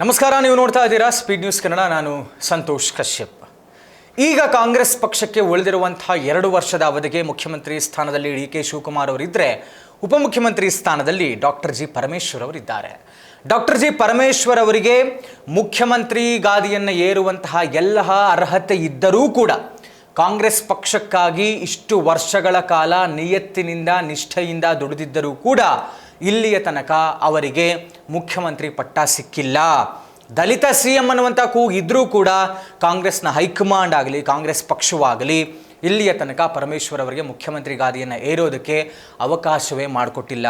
ನಮಸ್ಕಾರ, ನೀವು ನೋಡ್ತಾ ಇದ್ದೀರಾ ಸ್ಪೀಡ್ ನ್ಯೂಸ್ ಕನ್ನಡ. ನಾನು ಸಂತೋಷ್ ಕಶ್ಯಪ್. ಈಗ ಕಾಂಗ್ರೆಸ್ ಪಕ್ಷಕ್ಕೆ ಉಳಿದಿರುವಂತಹ 2 ವರ್ಷದ ಅವಧಿಗೆ ಮುಖ್ಯಮಂತ್ರಿ ಸ್ಥಾನದಲ್ಲಿ ಡಿ.ಕೆ. ಶಿವಕುಮಾರ್ ಅವರಿದ್ದರೆ, ಉಪಮುಖ್ಯಮಂತ್ರಿ ಸ್ಥಾನದಲ್ಲಿ ಡಾಕ್ಟರ್ ಜಿ. ಪರಮೇಶ್ವರ್ ಅವರಿದ್ದಾರೆ. Doctor G. ಪರಮೇಶ್ವರ್ ಅವರಿಗೆ ಮುಖ್ಯಮಂತ್ರಿ ಗಾದಿಯನ್ನು ಏರುವಂತಹ ಎಲ್ಲ ಅರ್ಹತೆ ಇದ್ದರೂ ಕೂಡ ಕಾಂಗ್ರೆಸ್ ಪಕ್ಷಕ್ಕಾಗಿ ಇಷ್ಟು ವರ್ಷಗಳ ಕಾಲ ನಿಯತ್ತಿನಿಂದ ನಿಷ್ಠೆಯಿಂದ ದುಡಿದಿದ್ದರೂ ಕೂಡ ಇಲ್ಲಿಯ ತನಕ ಅವರಿಗೆ ಮುಖ್ಯಮಂತ್ರಿ ಪಟ್ಟ ಸಿಕ್ಕಿಲ್ಲ. ದಲಿತ CM ಅನ್ನುವಂಥ ಕೂಗಿದ್ರೂ ಕೂಡ ಕಾಂಗ್ರೆಸ್ನ ಹೈಕಮಾಂಡ್ ಆಗಲಿ ಕಾಂಗ್ರೆಸ್ ಪಕ್ಷವಾಗಲಿ ಇಲ್ಲಿಯ ತನಕ ಪರಮೇಶ್ವರ್ ಅವರಿಗೆ ಮುಖ್ಯಮಂತ್ರಿ ಗಾದಿಯನ್ನು ಏರೋದಕ್ಕೆ ಅವಕಾಶವೇ ಮಾಡಿಕೊಟ್ಟಿಲ್ಲ.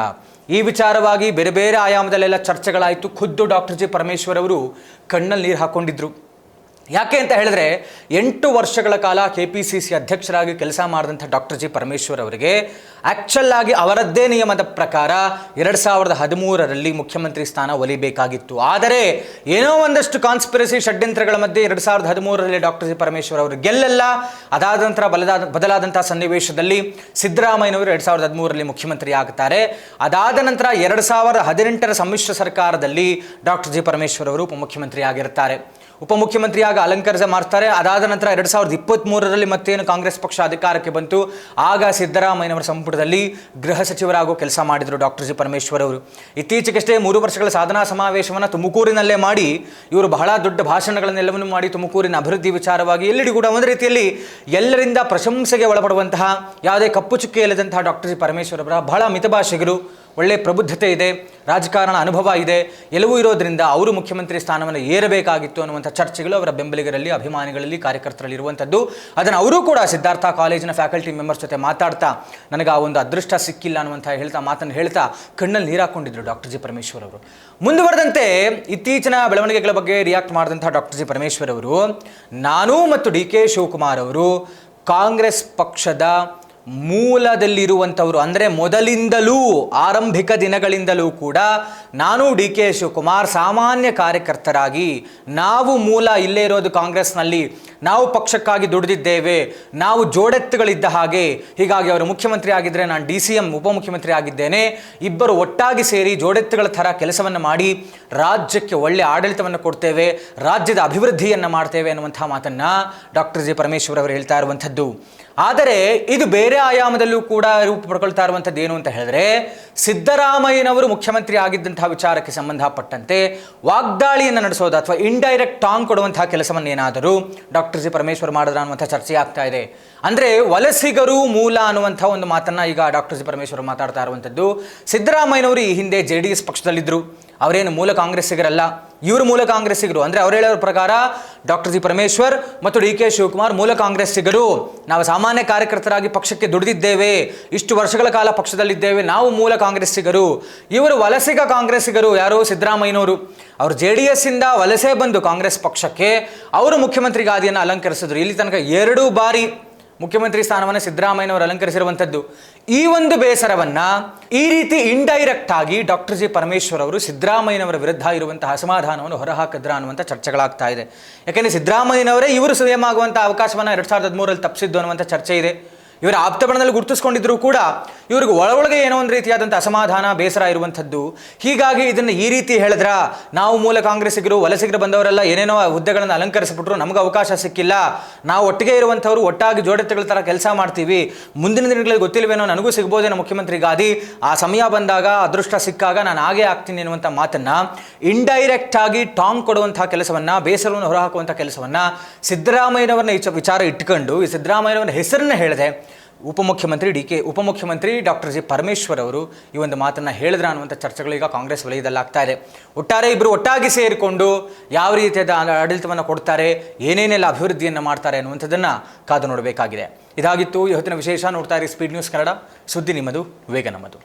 ಈ ವಿಚಾರವಾಗಿ ಬೇರೆ ಬೇರೆ ಆಯಾಮದಲ್ಲೆಲ್ಲ ಚರ್ಚೆಗಳಾಯಿತು. ಖುದ್ದು ಡಾಕ್ಟರ್ ಜಿ. ಪರಮೇಶ್ವರ್ ಅವರು ಕಣ್ಣಲ್ಲಿ ನೀರು ಹಾಕ್ಕೊಂಡಿದ್ರು. ಯಾಕೆ ಅಂತ ಹೇಳಿದ್ರೆ 8 ವರ್ಷಗಳ ಕಾಲ KPCC ಅಧ್ಯಕ್ಷರಾಗಿ ಕೆಲಸ ಮಾಡಿದಂಥ ಡಾಕ್ಟರ್ ಜಿ. ಪರಮೇಶ್ವರ್ ಅವರಿಗೆ ಆ್ಯಕ್ಚುಲ್ ಆಗಿ ಅವರದ್ದೇ ನಿಯಮದ ಪ್ರಕಾರ 2013ರಲ್ಲಿ ಮುಖ್ಯಮಂತ್ರಿ ಸ್ಥಾನ ಒಲಿಬೇಕಾಗಿತ್ತು. ಆದರೆ ಏನೋ ಒಂದಷ್ಟು ಕಾನ್ಸ್ಪಿರಸಿ ಷಡ್ಯಂತ್ರಗಳ ಮಧ್ಯೆ 2013ರಲ್ಲಿ ಡಾಕ್ಟರ್ ಜಿ. ಪರಮೇಶ್ವರ್ ಅವರು ಗೆಲ್ಲಲ್ಲ. ಅದಾದ ನಂತರ ಬದಲಾದಂಥ ಸನ್ನಿವೇಶದಲ್ಲಿ ಸಿದ್ದರಾಮಯ್ಯನವರು 2013ರಲ್ಲಿ ಮುಖ್ಯಮಂತ್ರಿ ಆಗ್ತಾರೆ. ಅದಾದ ನಂತರ 2018ರ ಸಮ್ಮಿಶ್ರ ಸರ್ಕಾರದಲ್ಲಿ ಡಾಕ್ಟರ್ ಜಿ. ಪರಮೇಶ್ವರ್ ಅವರು ಉಪಮುಖ್ಯಮಂತ್ರಿ ಆಗಿರ್ತಾರೆ. ಉಪಮುಖ್ಯಮಂತ್ರಿಯಾಗಿ ಅಲಂಕರಿಸ ಮಾಡ್ತಾರೆ. ಅದಾದ ನಂತರ 2023ರಲ್ಲಿ ಮತ್ತೇನು ಕಾಂಗ್ರೆಸ್ ಪಕ್ಷ ಅಧಿಕಾರಕ್ಕೆ ಬಂತು, ಆಗ ಸಿದ್ದರಾಮಯ್ಯನವರ ಸಂಪುಟದಲ್ಲಿ ಗೃಹ ಸಚಿವರಾಗೋ ಕೆಲಸ ಮಾಡಿದರು ಡಾಕ್ಟರ್ ಜಿ. ಪರಮೇಶ್ವರ್ ಅವರು. ಇತ್ತೀಚೆಗಷ್ಟೇ 3 ವರ್ಷಗಳ ಸಾಧನಾ ಸಮಾವೇಶವನ್ನು ತುಮಕೂರಿನಲ್ಲೇ ಮಾಡಿ ಇವರು ಬಹಳ ದೊಡ್ಡ ಭಾಷಣಗಳನ್ನೆಲ್ಲವನ್ನು ಮಾಡಿ ತುಮಕೂರಿನ ಅಭಿವೃದ್ಧಿ ವಿಚಾರವಾಗಿ ಎಲ್ಲೆಡೆ ಕೂಡ ಒಂದು ರೀತಿಯಲ್ಲಿ ಎಲ್ಲರಿಂದ ಪ್ರಶಂಸೆಗೆ ಒಳಪಡುವಂತಹ ಯಾವುದೇ ಕಪ್ಪು ಚುಕ್ಕೆ ಇಲ್ಲದಂತಹ ಡಾಕ್ಟರ್ ಜಿ. ಪರಮೇಶ್ವರ್ ಅವರ ಬಹಳ ಮಿತಭಾಷಿಗರು, ಒಳ್ಳೆಯ ಪ್ರಬುದ್ಧತೆ ಇದೆ, ರಾಜಕಾರಣ ಅನುಭವ ಇದೆ, ಎಲ್ಲವೂ ಇರೋದ್ರಿಂದ ಅವರು ಮುಖ್ಯಮಂತ್ರಿ ಸ್ಥಾನವನ್ನು ಏರಬೇಕಾಗಿತ್ತು ಅನ್ನುವಂಥ ಚರ್ಚೆಗಳು ಅವರ ಬೆಂಬಲಿಗರಲ್ಲಿ, ಅಭಿಮಾನಿಗಳಲ್ಲಿ, ಕಾರ್ಯಕರ್ತರಲ್ಲಿ ಇರುವಂಥದ್ದು. ಅದನ್ನು ಅವರು ಕೂಡ ಸಿದ್ಧಾರ್ಥ ಕಾಲೇಜಿನ ಫ್ಯಾಕಲ್ಟಿ ಮೆಂಬರ್ಸ್ ಜೊತೆ ಮಾತಾಡ್ತಾ ನನಗೆ ಆ ಒಂದು ಅದೃಷ್ಟ ಸಿಕ್ಕಿಲ್ಲ ಅನ್ನುವಂಥ ಮಾತನ್ನು ಹೇಳ್ತಾ ಕಣ್ಣಲ್ಲಿ ನೀರು ಹಾಕ್ಕೊಂಡಿದ್ರು ಡಾಕ್ಟರ್ ಜಿ. ಪರಮೇಶ್ವರ್ ಅವರು. ಮುಂದುವರೆದಂತೆ ಇತ್ತೀಚಿನ ಬೆಳವಣಿಗೆಗಳ ಬಗ್ಗೆ ರಿಯಾಕ್ಟ್ ಮಾಡಿದಂಥ ಡಾಕ್ಟರ್ ಜಿ. ಪರಮೇಶ್ವರ್ ಅವರು, ನಾನು ಮತ್ತು ಡಿ.ಕೆ. ಶಿವಕುಮಾರ್ ಅವರು ಕಾಂಗ್ರೆಸ್ ಪಕ್ಷದ ಮೂಲದಲ್ಲಿರುವಂಥವರು, ಅಂದರೆ ಮೊದಲಿಂದಲೂ ಆರಂಭಿಕ ದಿನಗಳಿಂದಲೂ ಕೂಡ ನಾನು ಡಿ.ಕೆ. ಶಿವಕುಮಾರ್ ಸಾಮಾನ್ಯ ಕಾರ್ಯಕರ್ತರಾಗಿ ನಾವು ಮೂಲ ಇಲ್ಲೇ ಇರೋದು ಕಾಂಗ್ರೆಸ್ನಲ್ಲಿ, ನಾವು ಪಕ್ಷಕ್ಕಾಗಿ ದುಡಿದಿದ್ದೇವೆ, ನಾವು ಜೋಡೆತ್ತುಗಳಿದ್ದ ಹಾಗೆ. ಹೀಗಾಗಿ ಅವರು ಮುಖ್ಯಮಂತ್ರಿ ಆಗಿದ್ದರೆ ನಾನು DCM ಉಪಮುಖ್ಯಮಂತ್ರಿ ಆಗಿದ್ದೇನೆ. ಇಬ್ಬರು ಒಟ್ಟಾಗಿ ಸೇರಿ ಜೋಡೆತ್ತುಗಳ ಥರ ಕೆಲಸವನ್ನು ಮಾಡಿ ರಾಜ್ಯಕ್ಕೆ ಒಳ್ಳೆಯ ಆಡಳಿತವನ್ನು ಕೊಡ್ತೇವೆ, ರಾಜ್ಯದ ಅಭಿವೃದ್ಧಿಯನ್ನು ಮಾಡ್ತೇವೆ ಅನ್ನುವಂಥ ಮಾತನ್ನು ಡಾಕ್ಟರ್ ಜಿ. ಪರಮೇಶ್ವರ್ ಅವರು ಹೇಳ್ತಾ ಇರುವಂಥದ್ದು. ಆದರೆ ಇದು ಬೇರೆ ಆಯಾಮದಲ್ಲೂ ಕೂಡ ರೂಪ ಪಡ್ಕೊಳ್ತಾ ಇರುವಂಥದ್ದು ಏನು ಅಂತ ಹೇಳಿದ್ರೆ, ಸಿದ್ದರಾಮಯ್ಯನವರು ಮುಖ್ಯಮಂತ್ರಿ ಆಗಿದ್ದಂತಹ ವಿಚಾರಕ್ಕೆ ಸಂಬಂಧಪಟ್ಟಂತೆ ವಾಗ್ದಾಳಿಯನ್ನು ನಡೆಸೋದು ಅಥವಾ ಇಂಡೈರೆಕ್ಟ್ ಟಾಂಗ್ ಕೊಡುವಂತಹ ಕೆಲಸವನ್ನು ಏನಾದರೂ ಡಾಕ್ಟರ್ ಜಿ. ಪರಮೇಶ್ವರ್ ಮಾಡಿದ್ರ ಅನ್ನುವಂಥ ಚರ್ಚೆ ಆಗ್ತಾ ಇದೆ. ಅಂದರೆ ವಲಸಿಗರು ಮೂಲ ಅನ್ನುವಂಥ ಒಂದು ಮಾತನ್ನು ಈಗ ಡಾಕ್ಟರ್ ಜಿ. ಪರಮೇಶ್ವರ್ ಮಾತಾಡ್ತಾ ಇರುವಂಥದ್ದು. ಸಿದ್ದರಾಮಯ್ಯನವರು ಈ ಹಿಂದೆ JDS ಪಕ್ಷದಲ್ಲಿದ್ದರು, ಅವರೇನು ಮೂಲ ಕಾಂಗ್ರೆಸ್ಸಿಗರಲ್ಲ, ಇವರು ಮೂಲ ಕಾಂಗ್ರೆಸ್ಸಿಗರು. ಅಂದರೆ ಅವರು ಹೇಳೋರ ಪ್ರಕಾರ ಡಾಕ್ಟರ್ ಜಿ. ಪರಮೇಶ್ವರ್ ಮತ್ತು ಡಿ.ಕೆ. ಶಿವಕುಮಾರ್ ಮೂಲ ಕಾಂಗ್ರೆಸ್ಸಿಗರು, ನಾವು ಸಾಮಾನ್ಯ ಕಾರ್ಯಕರ್ತರಾಗಿ ಪಕ್ಷಕ್ಕೆ ದುಡಿದಿದ್ದೇವೆ, ಇಷ್ಟು ವರ್ಷಗಳ ಕಾಲ ಪಕ್ಷದಲ್ಲಿದ್ದೇವೆ, ನಾವು ಮೂಲ ಕಾಂಗ್ರೆಸ್ಸಿಗರು. ಇವರು ವಲಸಿಗ ಕಾಂಗ್ರೆಸ್ಸಿಗರು. ಯಾರು? ಸಿದ್ದರಾಮಯ್ಯನವರು. ಅವರು JDS ಇಂದ ವಲಸೆ ಬಂದು ಕಾಂಗ್ರೆಸ್ ಪಕ್ಷಕ್ಕೆ ಅವರು ಮುಖ್ಯಮಂತ್ರಿ ಗಾದಿಯನ್ನು ಅಲಂಕರಿಸಿದ್ರು. ಇಲ್ಲಿ ತನಕ 2 ಬಾರಿ ಮುಖ್ಯಮಂತ್ರಿ ಸ್ಥಾನವನ್ನು ಸಿದ್ದರಾಮಯ್ಯನವರು ಅಲಂಕರಿಸಿರುವಂಥದ್ದು. ಈ ಒಂದು ಬೇಸರವನ್ನು ಈ ರೀತಿ ಇಂಡೈರೆಕ್ಟ್ ಆಗಿ ಡಾಕ್ಟರ್ ಜಿ. ಪರಮೇಶ್ವರ್ ಅವರು ಸಿದ್ದರಾಮಯ್ಯನವರ ವಿರುದ್ಧ ಇರುವಂತಹ ಅಸಮಾಧಾನವನ್ನು ಹೊರಹಾಕಿದ್ರ ಅನ್ನುವಂಥ ಚರ್ಚೆಗಳಾಗ್ತಾ ಇದೆ. ಯಾಕೆಂದರೆ ಸಿದ್ದರಾಮಯ್ಯನವರೇ ಇವರು CM ಆಗುವಂಥ ಅವಕಾಶವನ್ನು 2013ರಲ್ಲಿ ತಪ್ಪಿಸಿದ್ದು ಅನ್ನುವಂಥ ಚರ್ಚೆ ಇದೆ. ಇವರ ಆಪ್ತಬಣದಲ್ಲಿ ಗುರುತಿಸ್ಕೊಂಡಿದ್ದರೂ ಕೂಡ ಇವ್ರಿಗೆ ಒಳಗೆ ಏನೋ ಒಂದು ರೀತಿಯಾದಂಥ ಅಸಮಾಧಾನ, ಬೇಸರ ಇರುವಂಥದ್ದು. ಹೀಗಾಗಿ ಇದನ್ನು ಈ ರೀತಿ ಹೇಳಿದ್ರ, ನಾವು ಮೂಲ ಕಾಂಗ್ರೆಸ್ಸಿಗರು, ವಲಸಿಗರು ಬಂದವರೆಲ್ಲ ಏನೇನೋ ಹುದ್ದೆಗಳನ್ನು ಅಲಂಕರಿಸಿಬಿಟ್ರು, ನಮಗೆ ಅವಕಾಶ ಸಿಕ್ಕಿಲ್ಲ, ನಾವು ಒಟ್ಟಿಗೆ ಇರುವಂಥವ್ರು ಒಟ್ಟಾಗಿ ಜೋಡೆತ್ತುಗಳ ಥರ ಕೆಲಸ ಮಾಡ್ತೀವಿ, ಮುಂದಿನ ದಿನಗಳಲ್ಲಿ ಗೊತ್ತಿಲ್ವೇನೋ ನನಗೂ ಸಿಗ್ಬೋದೇನೋ ಮುಖ್ಯಮಂತ್ರಿ ಗಾದಿ, ಆ ಸಮಯ ಬಂದಾಗ ಅದೃಷ್ಟ ಸಿಕ್ಕಾಗ ನಾನು ಹಾಗೇ ಆಗ್ತೀನಿ ಅನ್ನುವಂಥ ಮಾತನ್ನು ಇಂಡೈರೆಕ್ಟ್ ಆಗಿ ಟಾಂಗ್ ಕೊಡುವಂಥ ಕೆಲಸವನ್ನು, ಬೇಸರವನ್ನು ಹೊರಹಾಕುವಂಥ ಕೆಲಸವನ್ನು ಸಿದ್ದರಾಮಯ್ಯನವರನ್ನ ವಿಚಾರ ಇಟ್ಕೊಂಡು ಈ ಸಿದ್ದರಾಮಯ್ಯನವರ ಹೆಸರನ್ನ ಹೇಳಿದೆ ಉಪಮುಖ್ಯಮಂತ್ರಿ ಡಾಕ್ಟರ್ ಜಿ. ಪರಮೇಶ್ವರ್ ಅವರು ಈ ಒಂದು ಮಾತನ್ನು ಹೇಳಿದ್ರ ಅನ್ನುವಂಥ ಚರ್ಚೆಗಳೀಗ ಕಾಂಗ್ರೆಸ್ ವಲಯದಲ್ಲಿ ಆಗ್ತಾ ಇದೆ. ಒಟ್ಟಾರೆ ಇಬ್ಬರು ಒಟ್ಟಾಗಿ ಸೇರಿಕೊಂಡು ಯಾವ ರೀತಿಯಾದ ಆಡಳಿತವನ್ನು ಕೊಡ್ತಾರೆ, ಏನೇನೆಲ್ಲ ಅಭಿವೃದ್ಧಿಯನ್ನು ಮಾಡ್ತಾರೆ ಅನ್ನುವಂಥದ್ದನ್ನು ಕಾದು ನೋಡಬೇಕಾಗಿದೆ. ಇದಾಗಿತ್ತು ಇವತ್ತಿನ ವಿಶೇಷ. ನೋಡ್ತಾ ಇರಿ ಸ್ಪೀಡ್ ನ್ಯೂಸ್ ಕನ್ನಡ. ಸುದ್ದಿ ನಿಮ್ಮದು, ವೇಗ ನಮ್ಮದು.